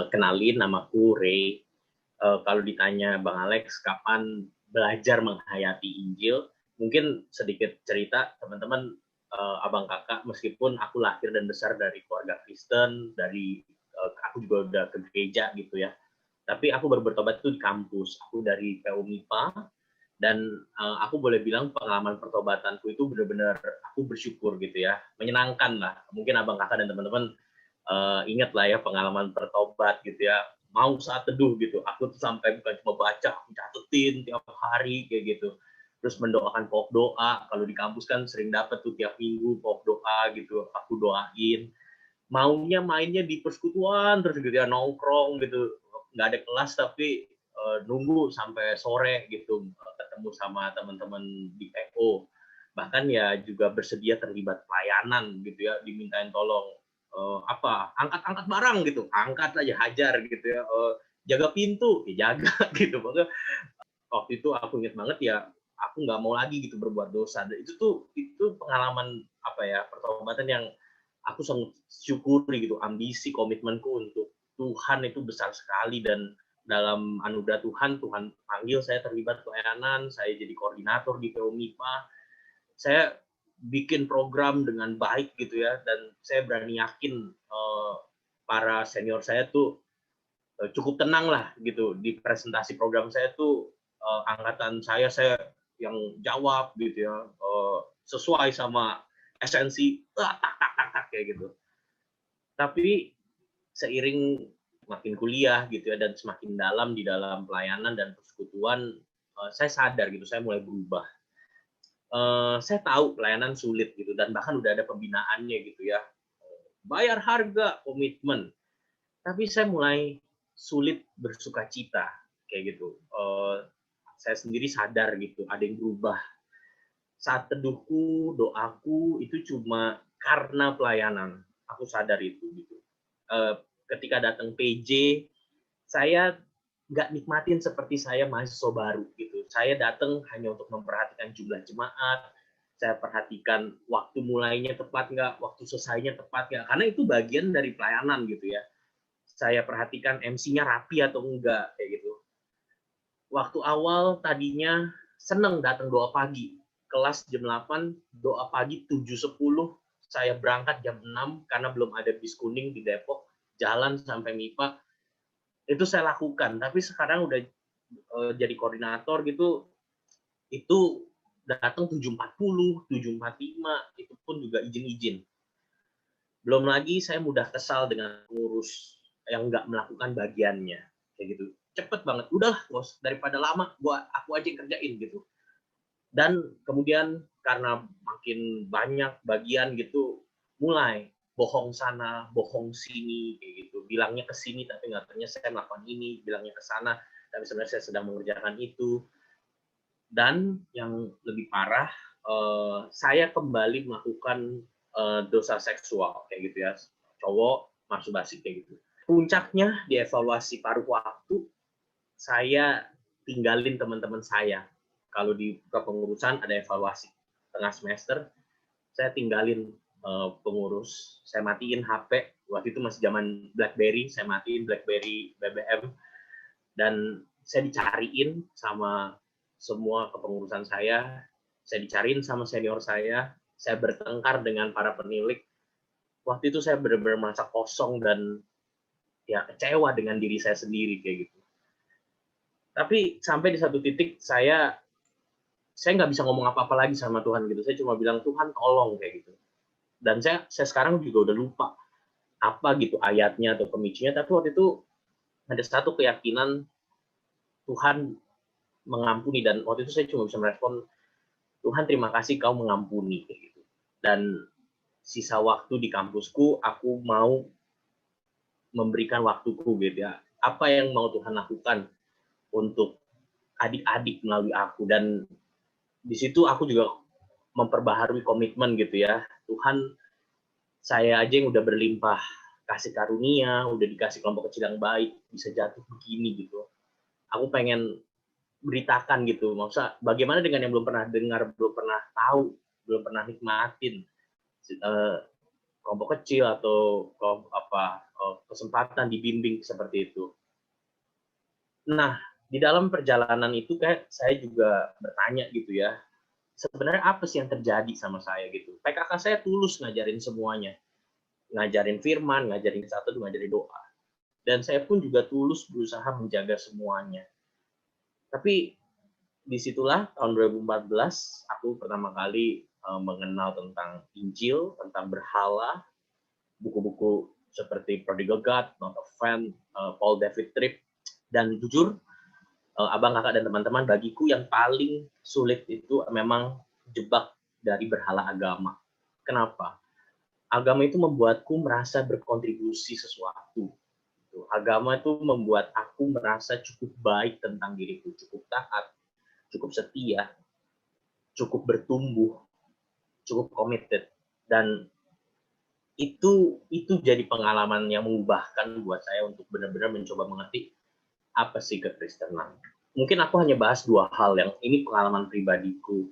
Kenalin, namaku Ray. Kalau ditanya Bang Alex, kapan belajar menghayati Injil? Mungkin sedikit cerita, teman-teman, abang kakak, meskipun aku lahir dan besar dari keluarga Kristen, aku juga udah ke gereja gitu ya. Tapi aku baru bertobat itu di kampus. Aku dari PU MIPA, dan aku boleh bilang pengalaman pertobatanku itu benar-benar aku bersyukur gitu ya, menyenangkan lah. Mungkin abang kakak dan teman-teman ingat lah ya pengalaman bertobat gitu ya, mau saat teduh gitu, aku tuh sampai bukan cuma baca, aku catetin tiap hari kayak gitu, terus mendoakan pokok doa. Kalau di kampus kan sering dapat tuh tiap minggu pokok doa gitu, aku doain. Maunya mainnya di persekutuan terus gitu ya, nongkrong gitu, nggak ada kelas tapi nunggu sampai sore gitu, ketemu sama teman-teman di PO. Bahkan ya juga bersedia terlibat pelayanan gitu ya, dimintain tolong angkat-angkat barang gitu, angkat aja, hajar gitu ya, jaga pintu, ya jaga gitu. Makanya waktu itu aku ingat banget ya, aku nggak mau lagi gitu berbuat dosa. Dan itu pengalaman apa ya, pertobatan yang aku sangat syukuri gitu. Ambisi, komitmenku untuk Tuhan itu besar sekali, dan dalam anugerah Tuhan, Tuhan panggil saya terlibat pelayanan, saya jadi koordinator di PO MIPA, saya bikin program dengan baik gitu ya, dan saya berani yakin para senior saya tuh cukup tenang lah gitu di presentasi program saya tuh, angkatan saya yang jawab gitu ya, sesuai sama esensi, tak tak tak tak tak kayak gitu. Tapi seiring makin kuliah gitu ya, dan semakin dalam di dalam pelayanan dan persekutuan, saya sadar gitu, saya mulai berubah. Saya tahu pelayanan sulit gitu, dan bahkan udah ada pembinaannya gitu ya. Bayar harga, komitmen. Tapi saya mulai sulit bersuka cita kayak gitu. Saya sendiri sadar gitu, ada yang berubah. Saat teduhku, doaku itu cuma karena pelayanan. Aku sadar itu gitu. Ketika datang PJ, saya nggak nikmatin seperti saya mahasiswa baru gitu. Saya datang hanya untuk memperhatikan jumlah jemaat, saya perhatikan waktu mulainya tepat nggak, waktu selesainya tepat nggak, karena itu bagian dari pelayanan gitu ya. Saya perhatikan MC-nya rapi atau enggak kayak gitu. Waktu awal tadinya seneng datang doa pagi, kelas jam 8, doa pagi 7.10, saya berangkat jam 6 karena belum ada bis kuning di Depok, jalan sampai MIPA, itu saya lakukan. Tapi sekarang udah jadi koordinator gitu, itu datang 7.40, 7.45, itu pun juga izin-izin. Belum lagi saya mudah kesal dengan pengurus yang nggak melakukan bagiannya, kayak gitu. Cepet banget, udah bos, daripada lama, aku aja yang kerjain gitu. Dan kemudian karena makin banyak bagian gitu, mulai bohong sana, bohong sini, kayak gitu. Bilangnya ke sini, tapi nggak ternyata saya melakukan ini, bilangnya ke sana, tapi sebenarnya saya sedang mengerjakan itu. Dan yang lebih parah, saya kembali melakukan dosa seksual kayak gitu ya, cowok masturbasi kayak gitu. Puncaknya di evaluasi paruh waktu, saya tinggalin teman-teman saya. Kalau di kepengurusan ada evaluasi tengah semester, saya tinggalin pengurus, saya matiin HP. Waktu itu masih zaman BlackBerry, saya matiin BlackBerry BBM, dan saya dicariin sama semua kepengurusan saya dicariin sama senior saya bertengkar dengan para penilik. Waktu itu saya benar-benar merasa kosong dan ya kecewa dengan diri saya sendiri kayak gitu. Tapi sampai di satu titik saya nggak bisa ngomong apa-apa lagi sama Tuhan gitu. Saya cuma bilang, Tuhan tolong kayak gitu. Dan saya sekarang juga udah lupa apa gitu ayatnya atau pemicunya. Tapi waktu itu ada satu keyakinan Tuhan mengampuni, dan waktu itu saya cuma bisa merespon, Tuhan terima kasih kau mengampuni kayak gitu. Dan sisa waktu di kampusku aku mau memberikan waktuku gitu ya. Apa yang mau Tuhan lakukan untuk adik-adik melalui aku, dan di situ aku juga memperbaharui komitmen gitu ya. Tuhan, saya aja yang udah berlimpah kasih karunia, udah dikasih kelompok kecil yang baik, bisa jatuh begini gitu. Aku pengen beritakan gitu. Maksudnya bagaimana dengan yang belum pernah dengar, belum pernah tahu, belum pernah nikmatin kelompok kecil atau kesempatan dibimbing seperti itu. Nah, di dalam perjalanan itu kayak saya juga bertanya gitu ya, sebenarnya apa sih yang terjadi sama saya gitu. PKK saya tulus ngajarin semuanya, ngajarin firman, ngajarin satu, ngajarin doa. Dan saya pun juga tulus berusaha menjaga semuanya. Tapi disitulah tahun 2014 aku pertama kali mengenal tentang Injil, tentang berhala, buku-buku seperti Prodigal God, Not a Fan, Paul David Tripp, dan jujur abang kakak dan teman-teman, bagiku yang paling sulit itu memang jebak dari berhala agama. Kenapa? Agama itu membuatku merasa berkontribusi sesuatu. Agama itu membuat aku merasa cukup baik tentang diriku, cukup taat, cukup setia, cukup bertumbuh, cukup committed. Dan itu jadi pengalaman yang mengubahkan buat saya untuk benar-benar mencoba mengerti apa sih kekristenan. Mungkin aku hanya bahas 2 hal yang ini pengalaman pribadiku.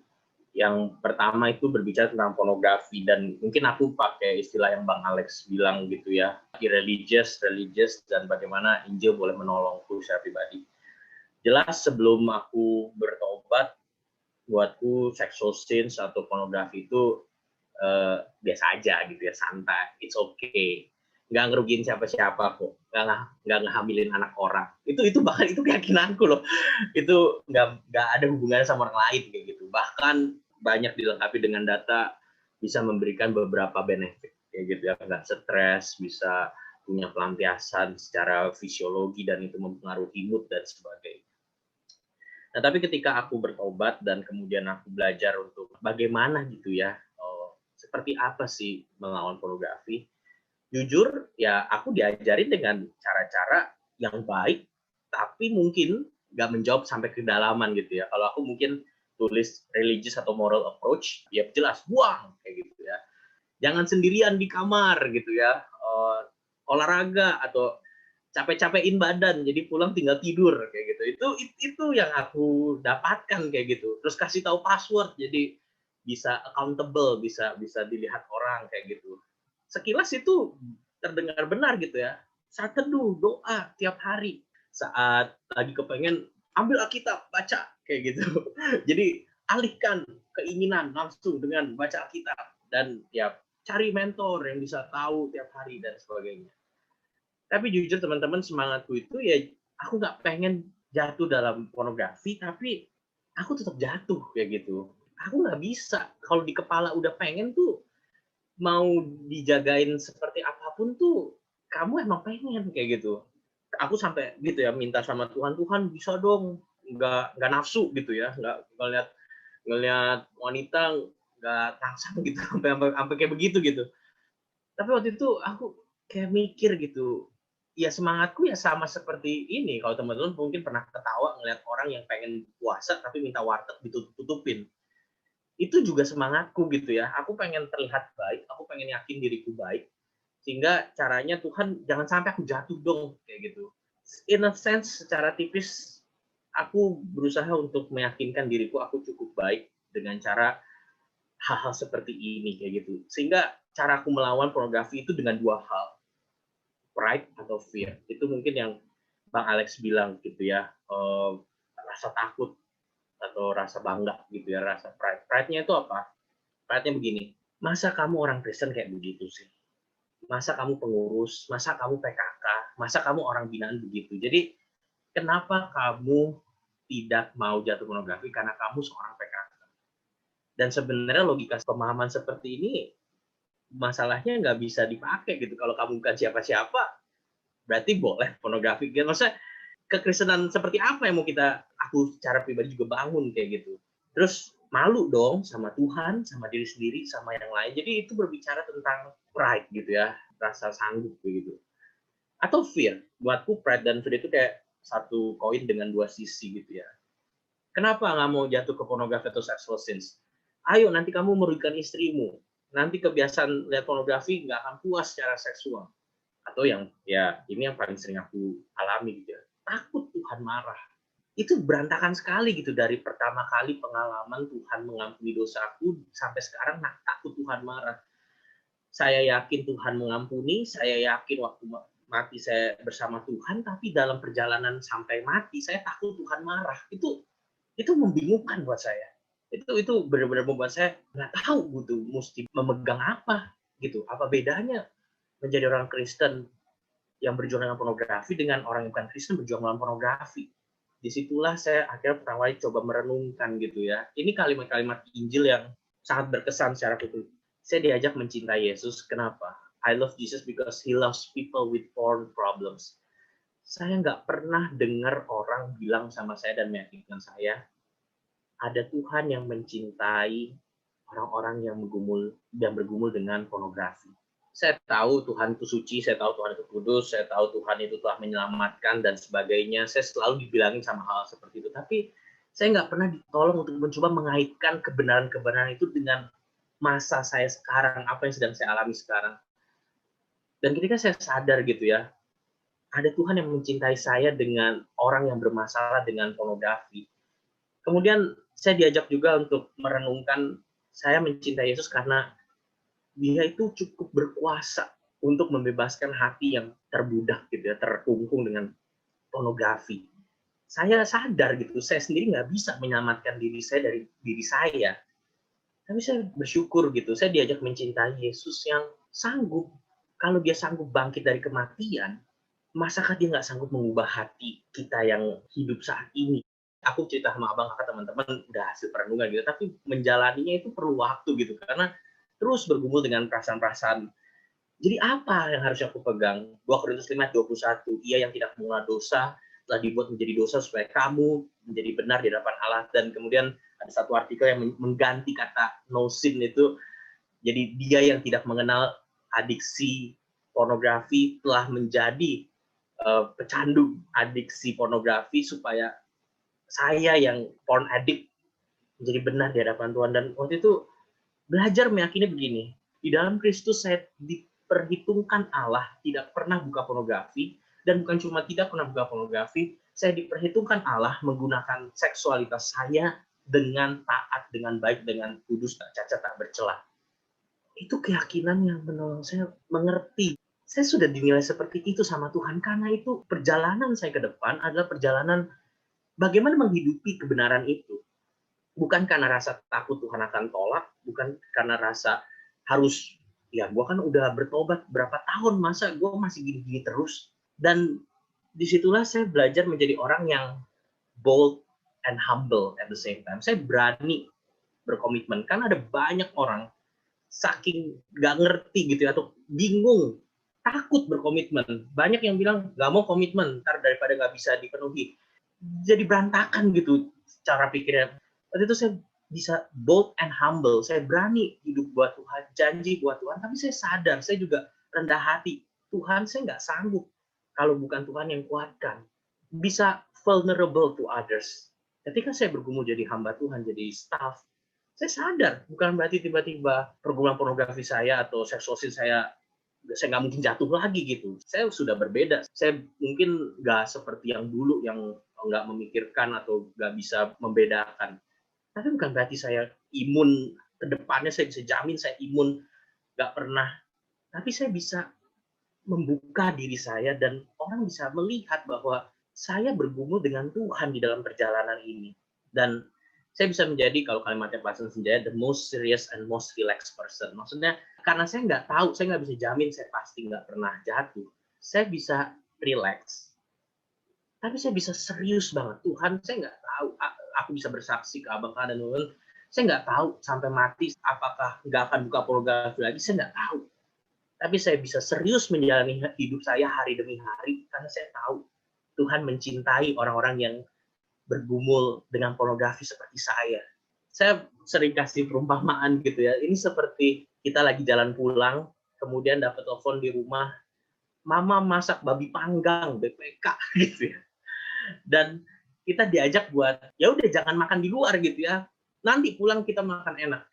Yang pertama itu berbicara tentang pornografi, dan mungkin aku pakai istilah yang Bang Alex bilang gitu ya, religious, dan bagaimana Injil boleh menolongku secara pribadi. Jelas sebelum aku bertobat, buatku sexual sins atau pornografi itu biasa aja gitu ya, santai, it's okay, nggak ngerugiin siapa-siapa kok, nggak ngehamilin anak orang, itu bahkan itu keyakinanku loh, itu nggak ada hubungannya sama orang lain kayak gitu, bahkan banyak dilengkapi dengan data bisa memberikan beberapa benefit kayak gitu ya, nggak stres, bisa punya pelampiasan secara fisiologi dan itu mempengaruhi mood dan sebagainya. Nah, tapi ketika aku bertobat dan kemudian aku belajar untuk bagaimana gitu ya, seperti apa sih melawan pornografi, jujur ya aku diajarin dengan cara-cara yang baik, tapi mungkin nggak menjawab sampai kedalaman gitu ya. Kalau aku mungkin tulis religious atau moral approach, ya jelas buang kayak gitu ya. Jangan sendirian di kamar gitu ya. Olahraga atau capek-capekin badan, jadi pulang tinggal tidur kayak gitu. Itu yang aku dapatkan kayak gitu. Terus kasih tahu password, jadi bisa accountable, bisa bisa dilihat orang kayak gitu. Sekilas itu terdengar benar gitu ya. Saat teduh, doa tiap hari. Saat lagi kepengen, ambil Alkitab, baca kayak gitu. Jadi alihkan keinginan langsung dengan baca Alkitab, dan ya cari mentor yang bisa tahu tiap hari dan sebagainya. Tapi jujur teman-teman, semangatku itu ya aku nggak pengen jatuh dalam pornografi, tapi aku tetap jatuh kayak gitu. Aku nggak bisa, kalau di kepala udah pengen tuh, mau dijagain seperti apapun tuh, kamu emang pengen kayak gitu. Aku sampai gitu ya, minta sama Tuhan, Tuhan bisa dong nggak nafsu gitu ya, nggak ngeliat ngeliat wanita nggak tangsang gitu, sampai kayak begitu gitu. Tapi waktu itu aku kayak mikir gitu, ya semangatku ya sama seperti ini. Kalau teman-teman mungkin pernah ketawa ngeliat orang yang pengen puasa tapi minta warteg ditutup-tutupin. Itu juga semangatku gitu ya. Aku pengen terlihat baik, aku pengen yakin diriku baik. Sehingga caranya Tuhan jangan sampai aku jatuh dong kayak gitu. In a sense secara tipis aku berusaha untuk meyakinkan diriku aku cukup baik dengan cara hal-hal seperti ini kayak gitu. Sehingga cara aku melawan pornografi itu dengan 2 hal, pride atau fear. Itu mungkin yang Bang Alex bilang gitu ya, rasa takut atau rasa bangga gitu ya, rasa pride. Pride-nya itu apa? Pride-nya begini, masa kamu orang Kristen kayak begitu sih? Masa kamu pengurus? Masa kamu PKK? Masa kamu orang binaan begitu? Jadi kenapa kamu tidak mau jatuh pornografi? Karena kamu seorang PKK. Dan sebenarnya logika pemahaman seperti ini masalahnya nggak bisa dipakai gitu. Kalau kamu bukan siapa-siapa, berarti boleh pornografi. Maksudnya kekristenan seperti apa yang mau aku secara pribadi juga bangun kayak gitu. Terus malu dong sama Tuhan, sama diri sendiri, sama yang lain. Jadi itu berbicara tentang pride gitu ya, rasa sanggup gitu. Atau fear. Buatku pride dan fear itu kayak satu koin dengan 2 sisi gitu ya. Kenapa nggak mau jatuh ke pornografi atau sexual sins? Ayo nanti kamu merugikan istrimu. Nanti kebiasaan lihat pornografi nggak akan puas secara seksual. Atau yang ya ini yang paling sering aku alami gitu ya. Takut Tuhan marah. Itu berantakan sekali gitu dari pertama kali pengalaman Tuhan mengampuni dosaku sampai sekarang takut Tuhan marah. Saya yakin Tuhan mengampuni, saya yakin waktu mati saya bersama Tuhan, tapi dalam perjalanan sampai mati saya takut Tuhan marah. Itu membingungkan buat saya. Itu benar-benar membuat saya nggak tahu gitu mesti memegang apa gitu. Apa bedanya menjadi orang Kristen yang berjuang dengan pornografi dengan orang yang bukan Kristen berjuang melawan pornografi. Disitulah saya akhirnya pertama kali coba merenungkan gitu ya. Ini kalimat-kalimat Injil yang sangat berkesan secara khusus. Saya diajak mencintai Yesus. Kenapa? I love Jesus because he loves people with porn problems. Saya nggak pernah dengar orang bilang sama saya dan meyakinkan saya, ada Tuhan yang mencintai orang-orang yang bergumul dengan pornografi. Saya tahu Tuhan itu suci, saya tahu Tuhan itu kudus, saya tahu Tuhan itu telah menyelamatkan dan sebagainya. Saya selalu dibilangin sama hal seperti itu. Tapi saya nggak pernah ditolong untuk mencoba mengaitkan kebenaran-kebenaran itu dengan masa saya sekarang, apa yang sedang saya alami sekarang. Dan ketika saya sadar gitu ya, ada Tuhan yang mencintai saya dengan orang yang bermasalah dengan pornografi. Kemudian saya diajak juga untuk merenungkan saya mencintai Yesus karena dia itu cukup berkuasa untuk membebaskan hati yang terbudak gitu ya, terkungkung dengan pornografi. Saya sadar gitu, saya sendiri nggak bisa menyelamatkan diri saya dari diri saya. Tapi saya bersyukur gitu, saya diajak mencintai Yesus yang sanggup. Kalau dia sanggup bangkit dari kematian, masakah dia nggak sanggup mengubah hati kita yang hidup saat ini? Aku cerita sama abang kakak teman-teman udah hasil perenungan gitu, tapi menjalaninya itu perlu waktu gitu, karena terus bergumul dengan perasaan-perasaan. Jadi apa yang harus aku pegang? 2 Korintus 5:21, ia yang tidak mengenal dosa telah dibuat menjadi dosa supaya kamu menjadi benar di hadapan Allah. Dan kemudian ada satu artikel yang mengganti kata no sin itu, jadi dia yang tidak mengenal adiksi pornografi telah menjadi pecandu adiksi pornografi supaya saya yang porn addict menjadi benar di hadapan Tuhan. Dan waktu itu belajar meyakini begini, di dalam Kristus saya diperhitungkan Allah tidak pernah buka pornografi, dan bukan cuma tidak pernah buka pornografi, saya diperhitungkan Allah menggunakan seksualitas saya dengan taat, dengan baik, dengan kudus, tak cacat, tak bercela. Itu keyakinan yang menolong saya mengerti. Saya sudah dinilai seperti itu sama Tuhan, karena itu perjalanan saya ke depan adalah perjalanan bagaimana menghidupi kebenaran itu. Bukan karena rasa takut Tuhan akan tolak, bukan karena rasa harus, ya gue kan udah bertobat berapa tahun, masa gue masih gini-gini terus. Dan disitulah saya belajar menjadi orang yang bold and humble at the same time. Saya berani berkomitmen, karena ada banyak orang saking gak ngerti gitu ya, atau bingung, takut berkomitmen. Banyak yang bilang gak mau komitmen, ntar daripada gak bisa dipenuhi. Jadi berantakan gitu cara pikirnya. Waktu itu saya bisa bold and humble. Saya berani hidup buat Tuhan, janji buat Tuhan. Tapi saya sadar, saya juga rendah hati. Tuhan, saya nggak sanggup kalau bukan Tuhan yang kuatkan. Bisa vulnerable to others. Ketika saya bergumul jadi hamba Tuhan, jadi staff, saya sadar bukan berarti tiba-tiba pergumulan pornografi saya atau seksualitas saya nggak mungkin jatuh lagi gitu. Saya sudah berbeda. Saya mungkin nggak seperti yang dulu yang nggak memikirkan atau nggak bisa membedakan. Tapi bukan berarti saya imun ke depannya, saya bisa jamin saya imun, nggak pernah. Tapi saya bisa membuka diri saya dan orang bisa melihat bahwa saya bergumul dengan Tuhan di dalam perjalanan ini. Dan saya bisa menjadi, kalau kalimatnya Pak Senjaya, the most serious and most relaxed person. Maksudnya, karena saya nggak tahu, saya nggak bisa jamin saya pasti nggak pernah jatuh. Saya bisa relax, tapi saya bisa serius banget. Tuhan, saya nggak tahu. Aku bisa bersaksi ke abang dan teman-teman. Saya nggak tahu sampai mati apakah nggak akan buka pornografi lagi. Saya nggak tahu. Tapi saya bisa serius menjalani hidup saya hari demi hari karena saya tahu Tuhan mencintai orang-orang yang bergumul dengan pornografi seperti saya. Saya sering kasih perumpamaan gitu ya. Ini seperti kita lagi jalan pulang, kemudian dapat telepon di rumah, mama masak babi panggang, BPK gitu ya. Dan kita diajak buat, ya udah jangan makan di luar gitu ya. Nanti pulang kita makan enak.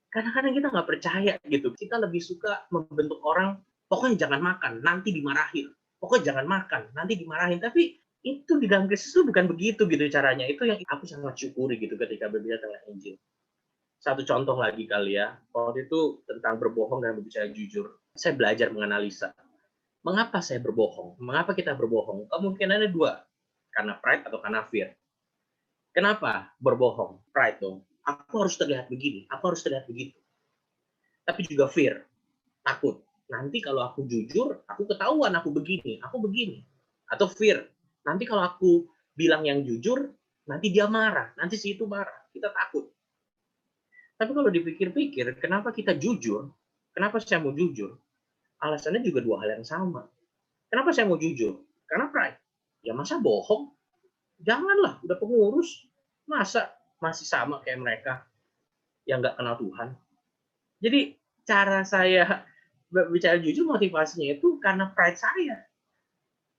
Kadang-kadang kita nggak percaya gitu. Kita lebih suka membentuk orang, pokoknya jangan makan, nanti dimarahin. Pokoknya jangan makan, nanti dimarahin. Tapi itu di dalam Kristus itu bukan begitu gitu caranya. Itu yang aku sangat syukuri gitu ketika berbicara tentang Injil. Satu contoh lagi kali ya, waktu itu tentang berbohong dan berbicara jujur. Saya belajar menganalisa. Mengapa saya berbohong? Mengapa kita berbohong? Kemungkinannya dua, karena pride atau karena fear. Kenapa berbohong? Pride dong. Aku harus terlihat begini, aku harus terlihat begitu. Tapi juga fear, takut. Nanti kalau aku jujur, aku ketahuan aku begini, aku begini. Atau fear, nanti kalau aku bilang yang jujur, nanti dia marah, nanti si itu marah. Kita takut. Tapi kalau dipikir-pikir, kenapa kita jujur? Kenapa saya mau jujur? Alasannya juga dua hal yang sama. Kenapa saya mau jujur? Karena pride. Ya masa bohong? Janganlah, udah pengurus. Masa masih sama kayak mereka yang nggak kenal Tuhan? Jadi cara saya bicara jujur motivasinya itu karena pride saya.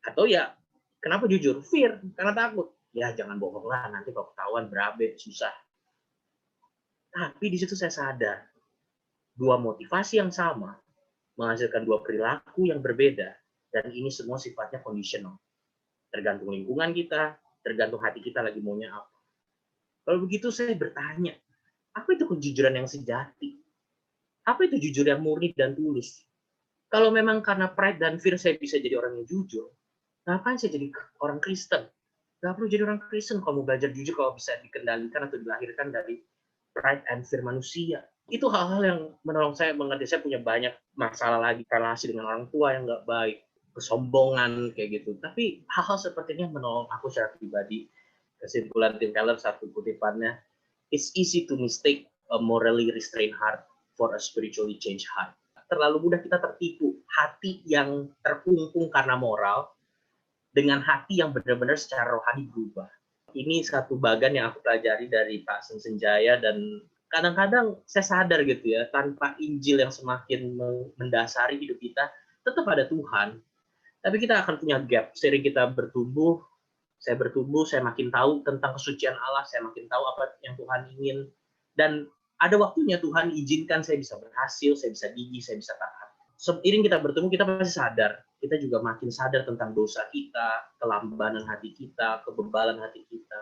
Atau ya kenapa jujur? Fear, karena takut. Ya jangan bohong lah, nanti kalau ketahuan berabe, susah. Tapi di situ saya sadar, dua motivasi yang sama menghasilkan dua perilaku yang berbeda, dan ini semua sifatnya conditional. Tergantung lingkungan kita, tergantung hati kita lagi maunya apa. Kalau begitu saya bertanya, apa itu kejujuran yang sejati? Apa itu jujur yang murni dan tulus? Kalau memang karena pride dan fear saya bisa jadi orang yang jujur, ngapain saya jadi orang Kristen? Gak perlu jadi orang Kristen kalau mau belajar jujur, kalau bisa dikendalikan atau dilahirkan dari pride and fear manusia. Itu hal-hal yang menolong saya mengerti. Saya punya banyak masalah lagi, relasi dengan orang tua yang nggak baik, kesombongan kayak gitu. Tapi hal-hal seperti ini menolong aku secara pribadi. Kesimpulan Tim Keller satu kutipannya, it's easy to mistake a morally restrained heart for a spiritually changed heart. Terlalu mudah kita tertipu. Hati yang terkungkung karena moral dengan hati yang benar-benar secara rohani berubah. Ini satu bagian yang aku pelajari dari Pak Senjaya, dan kadang-kadang saya sadar gitu ya, tanpa Injil yang semakin mendasari hidup kita, tetap ada Tuhan. Tapi kita akan punya gap. Sering kita bertumbuh, saya makin tahu tentang kesucian Allah, saya makin tahu apa yang Tuhan ingin. Dan ada waktunya Tuhan izinkan saya bisa berhasil, saya bisa gigih, saya bisa taat. Seiring kita bertemu, kita pasti sadar. Kita juga makin sadar tentang dosa kita, kelambanan hati kita, kebebalan hati kita.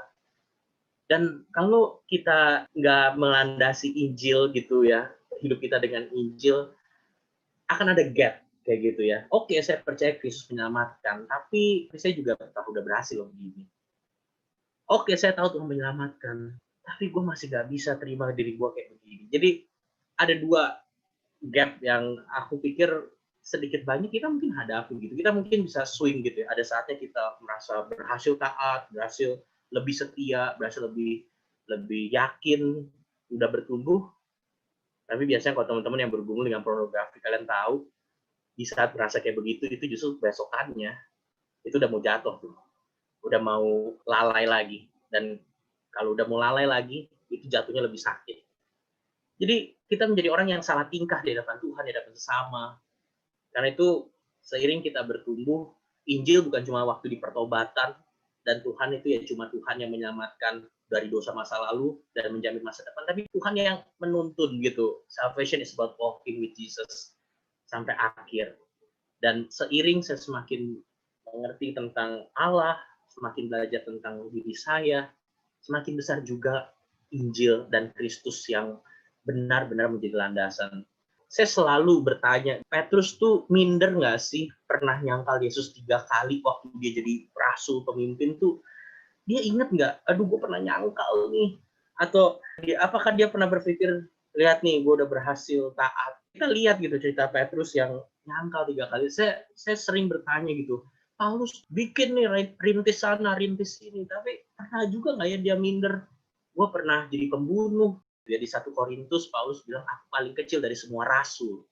Dan kalau kita nggak melandasi Injil gitu ya, hidup kita dengan Injil, akan ada gap kayak gitu ya. Oke, saya percaya Kristus menyelamatkan, tapi saya juga tahu udah berhasil loh begini. Oke, saya tahu Tuhan menyelamatkan, tapi gue masih nggak bisa terima diri gue kayak begini. Jadi ada dua gap yang aku pikir sedikit banyak kita mungkin hadapi gitu. Kita mungkin bisa swing gitu ya. Ada saatnya kita merasa berhasil taat, berhasil lebih setia, berhasil lebih yakin, udah bertumbuh. Tapi biasanya kalau teman-teman yang bergumul dengan pornografi, kalian tahu di saat merasa kayak begitu, itu justru besokannya itu udah mau jatuh tuh, udah mau lalai lagi. Dan kalau udah mau lalai lagi, itu jatuhnya lebih sakit. Jadi kita menjadi orang yang salah tingkah di hadapan Tuhan, di hadapan sesama. Karena itu seiring kita bertumbuh, Injil bukan cuma waktu di pertobatan, dan Tuhan itu ya cuma Tuhan yang menyelamatkan dari dosa masa lalu dan menjamin masa depan, tapi Tuhan yang menuntun gitu. Salvation is about walking with Jesus sampai akhir. Dan seiring saya semakin mengerti tentang Allah, semakin belajar tentang diri saya, semakin besar juga Injil dan Kristus yang benar-benar menjadi landasan. Saya selalu bertanya, Petrus tuh minder nggak sih pernah nyangkal Yesus 3 kali waktu dia jadi rasul pemimpin tuh? Dia inget nggak? Aduh, gue pernah nyangkal nih. Atau apakah dia pernah berpikir, lihat nih, gue udah berhasil taat. Kita lihat gitu cerita Petrus yang nyangkal 3 kali. Saya sering bertanya gitu, Paulus bikin nih rintis sana, rintis sini, tapi pernah juga nggak ya dia minder? Gue pernah jadi pembunuh. Ya, di 1 Korintus, Paulus bilang, aku paling kecil dari semua rasul.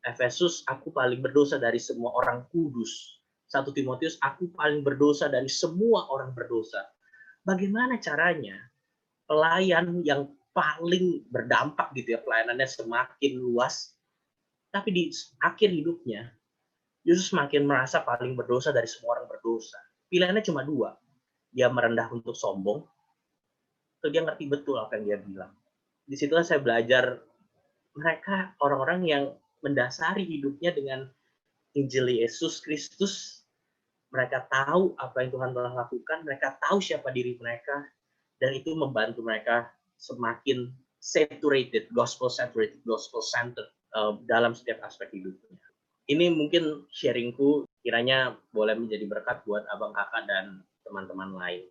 Efesus, aku paling berdosa dari semua orang kudus. 1 Timotius, aku paling berdosa dari semua orang berdosa. Bagaimana caranya pelayan yang paling berdampak gitu ya, pelayanannya semakin luas, tapi di akhir hidupnya justru semakin merasa paling berdosa dari semua orang berdosa. Pilihannya cuma dua, dia merendah untuk sombong, atau dia ngerti betul apa yang dia bilang. Disitulah saya belajar mereka orang-orang yang mendasari hidupnya dengan Injil Yesus Kristus. Mereka tahu apa yang Tuhan telah lakukan, mereka tahu siapa diri mereka, dan itu membantu mereka semakin gospel saturated, gospel centered dalam setiap aspek hidupnya. Ini mungkin sharingku, kiranya boleh menjadi berkat buat abang kakak dan teman-teman lain.